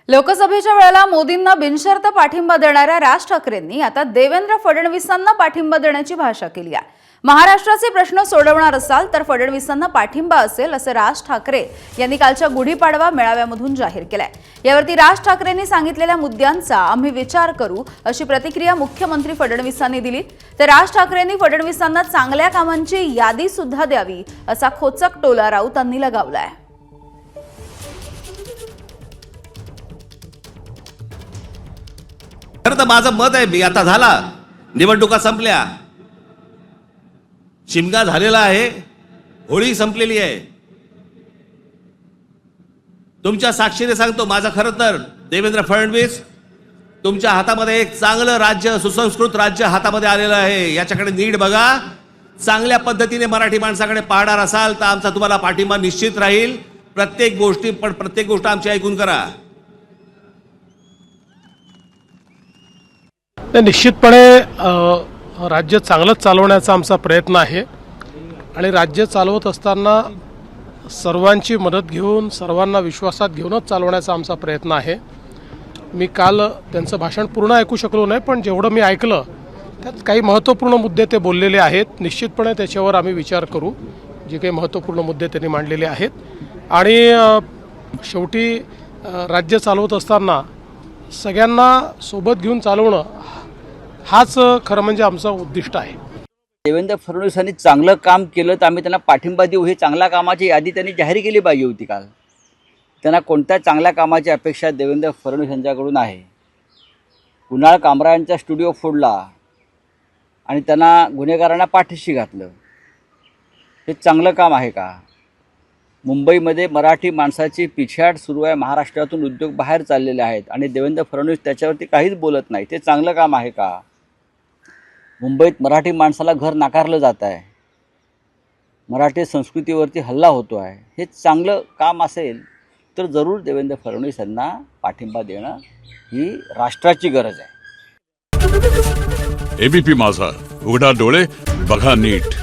लोकसभेच्या वेळेला मोदींना बिनशर्त पाठिंबा देणाऱ्या राज ठाकरेंनी आता देवेंद्र फडणवीसांना पाठिंबा देण्याची भाषा केली आहे। महाराष्ट्राचे प्रश्न सोडवणार असाल तर फडणवीसांना पाठिंबा असेल असे राज ठाकरे यांनी कालच्या गुढीपाडवा मेळाव्यामधून जाहीर केलंय। यावरती राज ठाकरेंनी सांगितलेल्या मुद्द्यांचा आम्ही विचार करू अशी प्रतिक्रिया मुख्यमंत्री फडणवीसांनी दिली। तर राज ठाकरेंनी फडणवीसांना चांगल्या कामांची यादी सुद्धा द्यावी असा खोचक टोला राऊतांनी लगावलाय। खरं तर माझं मत आहे, मी आता झाला, निवडणुका संपल्या, शिमगा झालेला आहे, होळी संपलेली आहे। तुमच्या साक्षीने सांगतो, माझं खरं तर देवेंद्र फडणवीस तुमच्या हातामध्ये एक चांगलं राज्य, सुसंस्कृत राज्य हातामध्ये आलेलं आहे। याच्याकडे नीट बघा, चांगल्या पद्धतीने मराठी माणसाकडे पाहणार असाल तर आमचा तुम्हाला पाठिंबा निश्चित राहील। प्रत्येक गोष्ट आमची ऐकून करा। निश्चितपणे राज्य चांगलंच चालवण्याचा आमचा प्रयत्न आहे आणि राज्य चालवत असताना सर्वांची मदत घेऊन, सर्वांना विश्वासात घेऊनच चालवण्याचा आमचा प्रयत्न आहे। मी काल त्यांचं भाषण पूर्ण ऐकू शकलो नाही, पण जेवढं मी ऐकलं त्यात काही महत्त्वपूर्ण मुद्दे ते बोललेले आहेत। निश्चितपणे त्याच्यावर आम्ही विचार करू, जे काही महत्त्वपूर्ण मुद्दे त्यांनी मांडलेले आहेत। आणि शेवटी राज्य चालवत असताना सगळ्यांना सोबत घेऊन चालवणं हाच खरं म्हणजे आमचं उद्दिष्ट आहे। देवेंद्र फडणवीसांनी चांगलं काम केलं तर आम्ही त्यांना पाठिंबा देऊ, हे चांगल्या कामाची यादी त्यांनी जाहीर केली पाहिजे होती काल। त्यांना कोणत्या चांगल्या कामाची अपेक्षा देवेंद्र फडणवीस यांच्याकडून आहे? कुणाल कामरायांचा स्टुडिओ फोडला आणि त्यांना गुन्हेगारांना पाठीशी घातलं, हे चांगलं काम आहे का? मुंबईमध्ये मराठी माणसाची पिछेहाट सुरू आहे, महाराष्ट्रातून उद्योग बाहेर चाललेले आहेत आणि देवेंद्र फडणवीस त्याच्यावरती काहीच बोलत नाही, ते चांगलं काम आहे का? मुंबईत मराठी माणसाला घर नाकारलं जात आहे, मराठी संस्कृतीवरती हल्ला होतो आहे, हे चांगलं काम असेल तर जरूर देवेंद्र फडणवीस यांना पाठिंबा देणं ही राष्ट्राची गरज आहे। एबीपी माझा, उघडा डोळे बघा नीट।